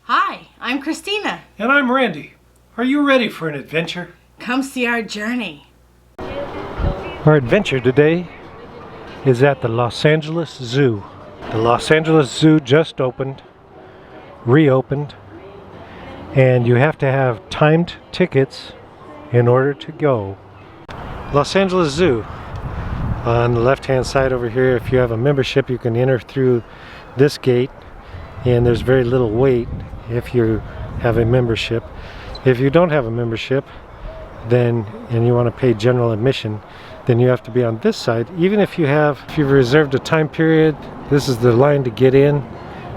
Hi, I'm Christina. And I'm Randy. Are you ready for an adventure? Come see our journey. Our adventure today is at the Los Angeles Zoo. The Los Angeles Zoo just reopened, and you have to have timed tickets in order to go. Los Angeles Zoo. On the left-hand side over here, if you have a membership, you can enter through this gate, and there's very little wait if you have a membership. If you don't have a membership, then and you want to pay general admission, then you have to be on this side. Even if you've reserved a time period, this is the line to get in,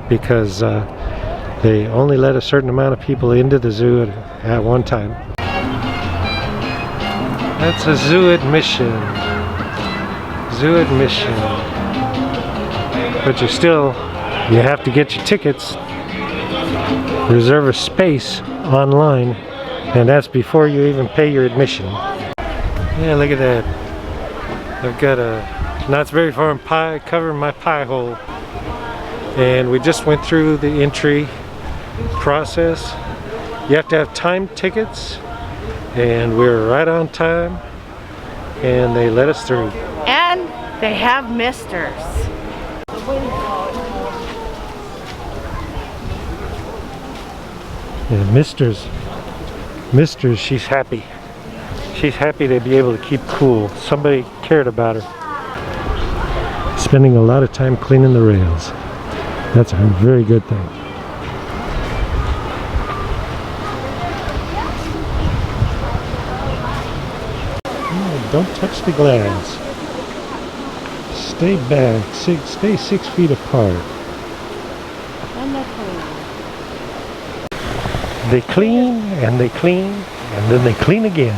because they only let a certain amount of people into the zoo at one time. That's a zoo admission. Zoo admission. But you have to get your tickets, reserve a space online, and that's before you even pay your admission. Yeah, look at that. I've got now it's very far pie, covering my pie hole. And we just went through the entry process. You have to have timed tickets, and we're right on time, and they let us through. And they have misters. Yeah, Misters, she's happy. She's happy to be able to keep cool. Somebody cared about her. Spending a lot of time cleaning the rails. That's a very good thing. Don't touch the glass. Stay back. Stay 6 feet apart. They clean and they clean and then they clean again.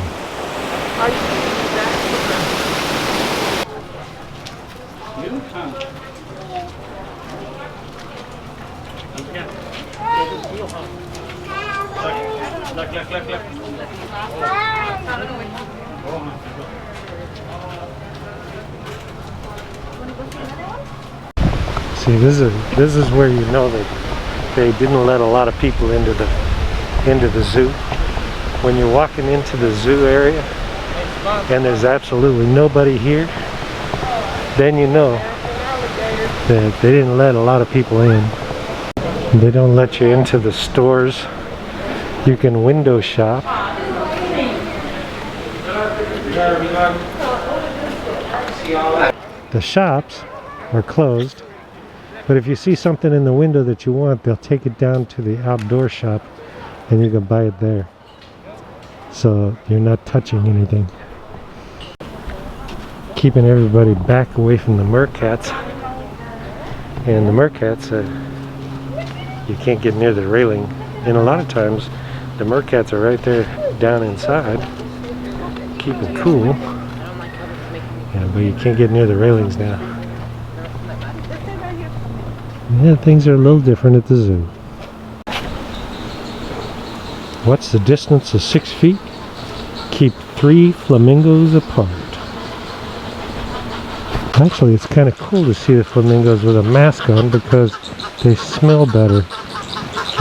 See, this is where you know that they didn't let a lot of people into the zoo. When you're walking into the zoo area and there's absolutely nobody here, then you know that they didn't let a lot of people in. They don't let you into the stores. You can window shop. The shops are closed, but if you see something in the window that you want, they'll take it down to the outdoor shop and you can buy it there. So you're not touching anything. Keeping everybody back away from the meerkats. And the meerkats, you can't get near the railing. And a lot of times, the meerkats are right there down inside, keeping cool. Yeah, but you can't get near the railings now. Yeah, things are a little different at the zoo. What's the distance of 6 feet? Keep 3 flamingos apart. Actually, it's kind of cool to see the flamingos with a mask on because they smell better.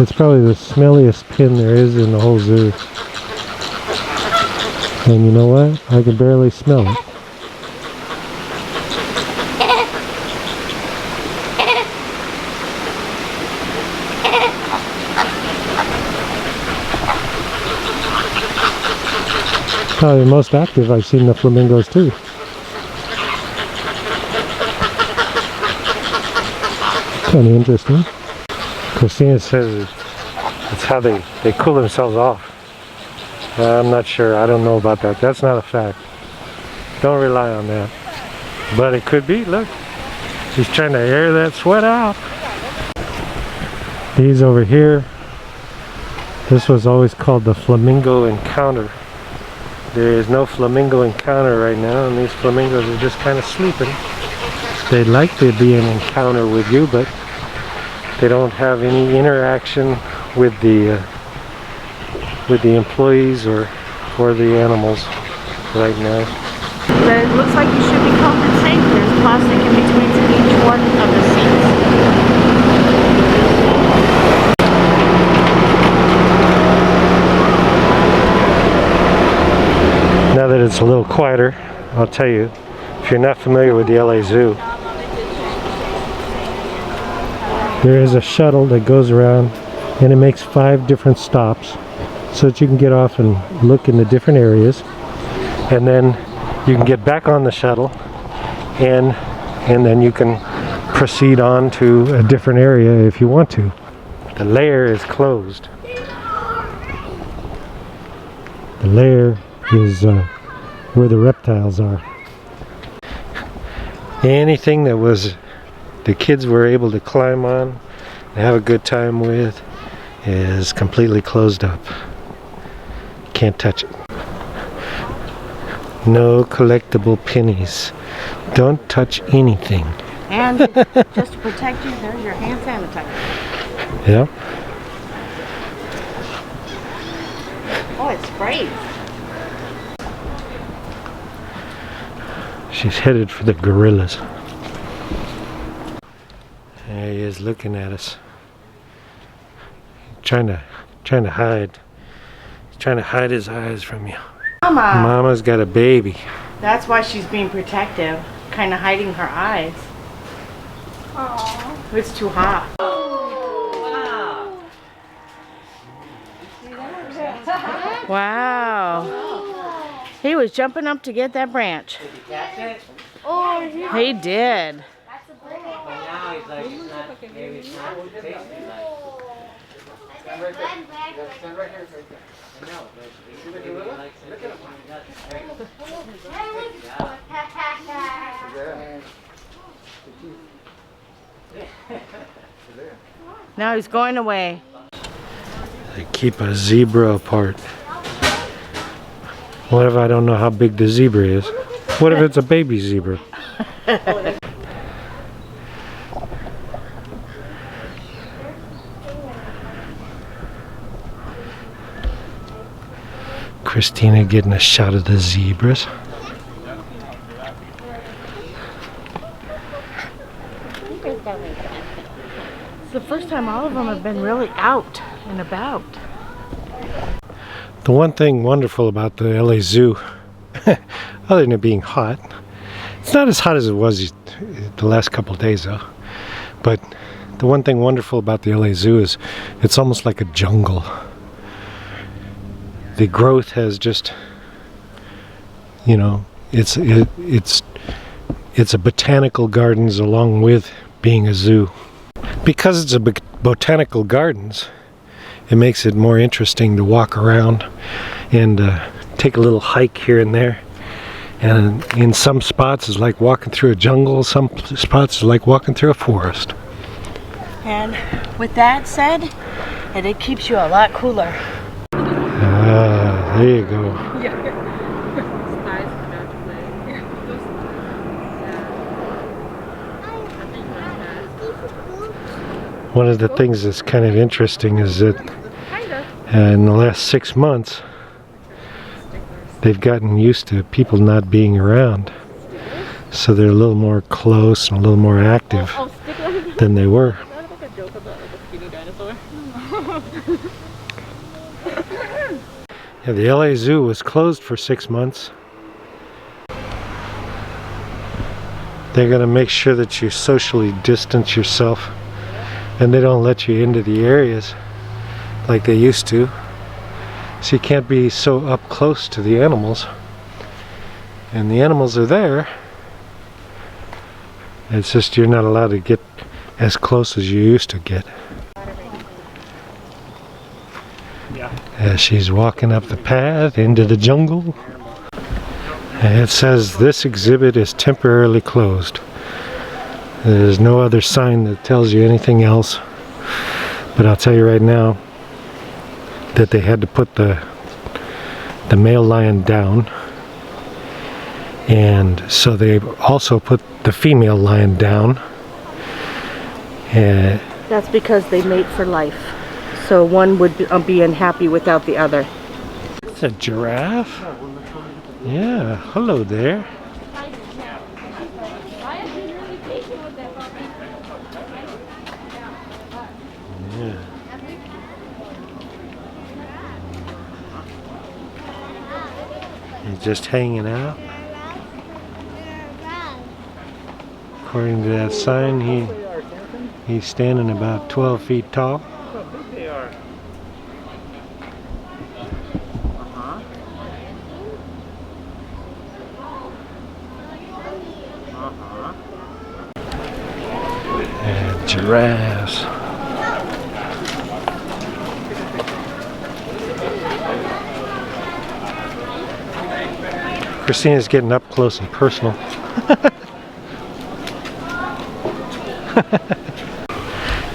It's probably the smelliest pin there is in the whole zoo. And you know what? I can barely smell it. Probably the most active I've seen the flamingos too. Kind of interesting. Christina says it's how they cool themselves off. I'm not sure. I don't know about that. That's not a fact. Don't rely on that. But it could be. Look. She's trying to air that sweat out. These over here. This was always called the Flamingo Encounter. There is no Flamingo Encounter right now, and these flamingos are just kind of sleeping. They'd like to be an encounter with you, but they don't have any interaction with the employees or the animals right now. But it looks like you should be comfort safe. There's plastic in between each one of the seats. It's a little quieter, I'll tell you, if you're not familiar with the LA Zoo. There is a shuttle that goes around and it makes 5 different stops so that you can get off and look in the different areas, and then you can get back on the shuttle and then you can proceed on to a different area if you want to. The lair is closed. The lair is where the reptiles are. Anything that was the kids were able to climb on and have a good time with is completely closed up. Can't touch it. No collectible pennies. Don't touch anything. And just to protect you, there's your hand sanitizer. Yep. Oh, it sprays. She's headed for the gorillas. There he is looking at us. Trying to hide. He's trying to hide his eyes from you. Mama! Mama's got a baby. That's why she's being protective. Kind of hiding her eyes. Aww. It's too hot. Wow. He was jumping up to get that branch. Did he catch it? Oh, He did. that's a big But now he's like, it's not, maybe it's not tasty like. Stand right there. Stand right here. I know, but maybe he likes it. Look at him. Now he's going away. They keep a zebra apart. What if I don't know how big the zebra is? What if it's a baby zebra? Christina getting a shot of the zebras. It's the first time all of them have been really out and about. The one thing wonderful about the LA Zoo, other than it being hot, it's not as hot as it was the last couple of days though, but the one thing wonderful about the LA Zoo is it's almost like a jungle. The growth has just, you know, it's a botanical gardens along with being a zoo. Because it's a botanical gardens, it makes it more interesting to walk around and take a little hike here and there. And in some spots it's like walking through a jungle, some spots is like walking through a forest. And with that said, and it keeps you a lot cooler. Ah, there you go. One of the things that's kind of interesting is that in the last 6 months they've gotten used to people not being around, so they're a little more close and a little more active than they were. Yeah, the LA Zoo was closed for 6 months. They're going to make sure that you socially distance yourself, and they don't let you into the areas like they used to. So you can't be so up close to the animals. And the animals are there. It's just you're not allowed to get as close as you used to get. As she's walking up the path into the jungle. And it says this exhibit is temporarily closed. There's no other sign that tells you anything else. But I'll tell you right now that they had to put the male lion down. And so they also put the female lion down. That's because they mate for life. So one would be unhappy without the other. It's a giraffe. Yeah, hello there. Yeah. And just hanging out. According to that sign, he's standing about 12 feet tall. How big they are. And giraffes. Christina's getting up close and personal.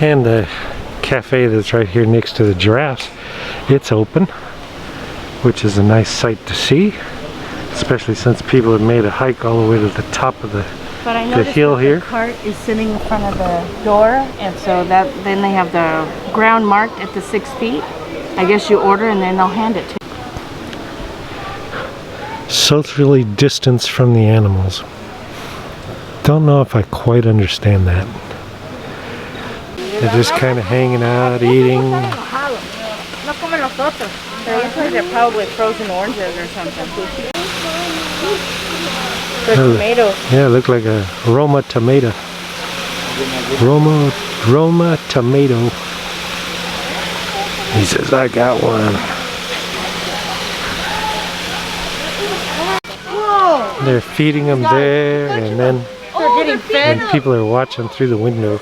And the cafe that's right here next to the giraffes, it's open, which is a nice sight to see, especially since people have made a hike all the way to the top of the But I the noticed hill that here. the cart is sitting in front of the door, and so that then they have the ground marked at the 6 feet. I guess you order and then they'll hand it to you. Socially distanced from the animals. Don't know if I quite understand that. They're just kind of hanging out, eating. They're probably frozen oranges or something. The Oh, tomatoes. yeah, look like a Roma tomato. Roma tomato. He says, I got one. They're feeding them there, and then They're getting fed. and people are watching through the window.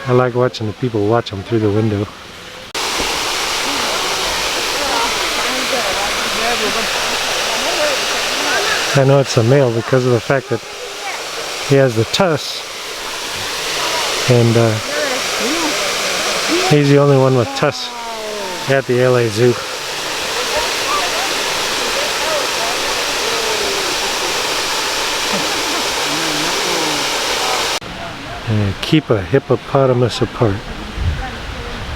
I like watching the people watch them through the window. I know it's a male because of the fact that he has the tusks, and he's the only one with tusks at the LA Zoo. And keep a hippopotamus apart.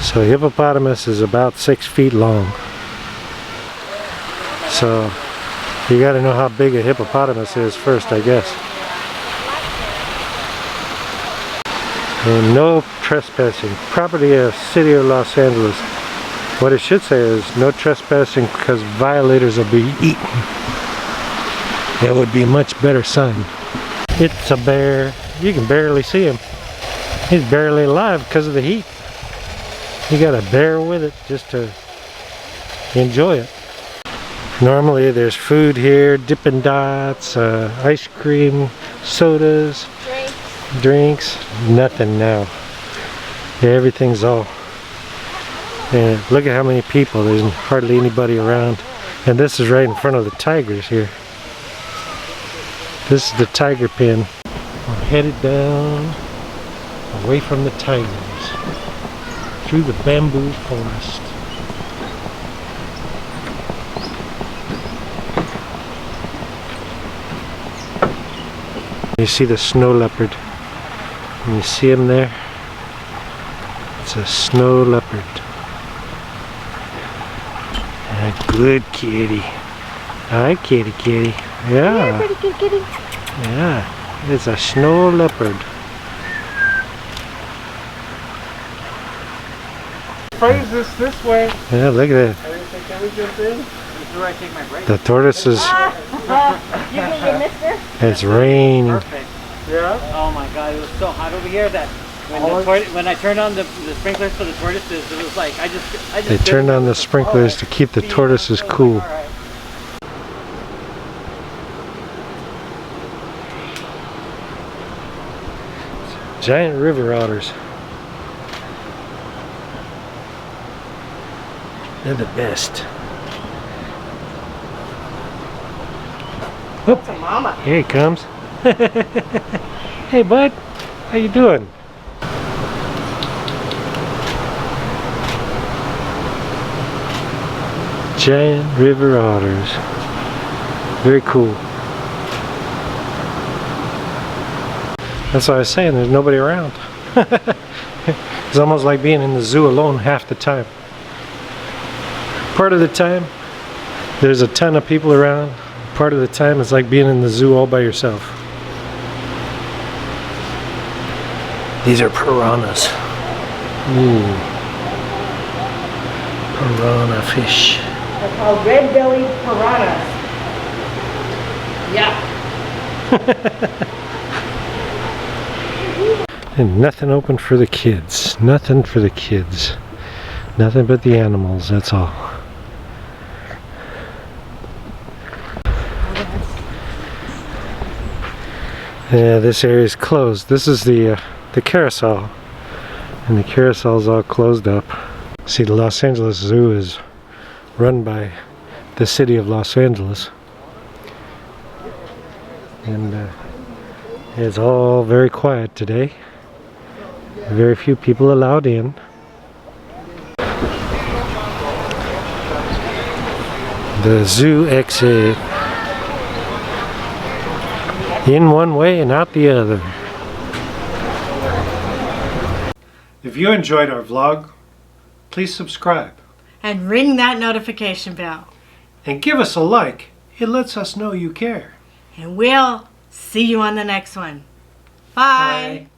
So a hippopotamus is about 6 feet long. So you got to know how big a hippopotamus is first, I guess. And no trespassing. Property of City of Los Angeles. What it should say is no trespassing because violators will be eaten. That would be a much better sign. It's a bear. You can barely see him. He's barely alive because of the heat. You gotta bear with it just to enjoy it. Normally there's food here, Dippin' Dots, ice cream, sodas, drinks. Nothing now. Yeah, everything's all. And look at how many people. There's hardly anybody around. And this is right in front of the tigers here. This is the tiger pen. We're headed down away from the tigers through the bamboo forest. You see the snow leopard. Can you see him there? It's a snow leopard. A good kitty. Hi, kitty, kitty. Yeah. Pretty good kitty. Yeah. It's a snow leopard. Phrase this way. Yeah, look at that. Can we jump in? This is where I take my break. The tortoises. You get your mister? It's raining. Perfect. Yeah. Oh my God, it was so hot over here that when I turned on the sprinklers for the tortoises, it was like I just. They turned on the sprinklers to keep the tortoises cool. All right. Giant river otters. They're the best. Whoop. It's a mama. Here he comes. Hey bud, how you doing? Giant river otters. Very cool. That's what I was saying, there's nobody around. It's almost like being in the zoo alone half the time. Part of the time, there's a ton of people around. Part of the time, it's like being in the zoo all by yourself. These are piranhas. Ooh. Piranha fish. They're called red-bellied piranhas. Yeah. And nothing open for the kids. Nothing for the kids. Nothing but the animals, that's all. Yeah, this area is closed. This is the carousel. And the carousel's all closed up. See, the Los Angeles Zoo is run by the city of Los Angeles. And it's all very quiet today. Very few people allowed in. The zoo exit. In one way and out the other. If you enjoyed our vlog, please subscribe. And ring that notification bell. And give us a like. It lets us know you care. And we'll see you on the next one. Bye. Bye.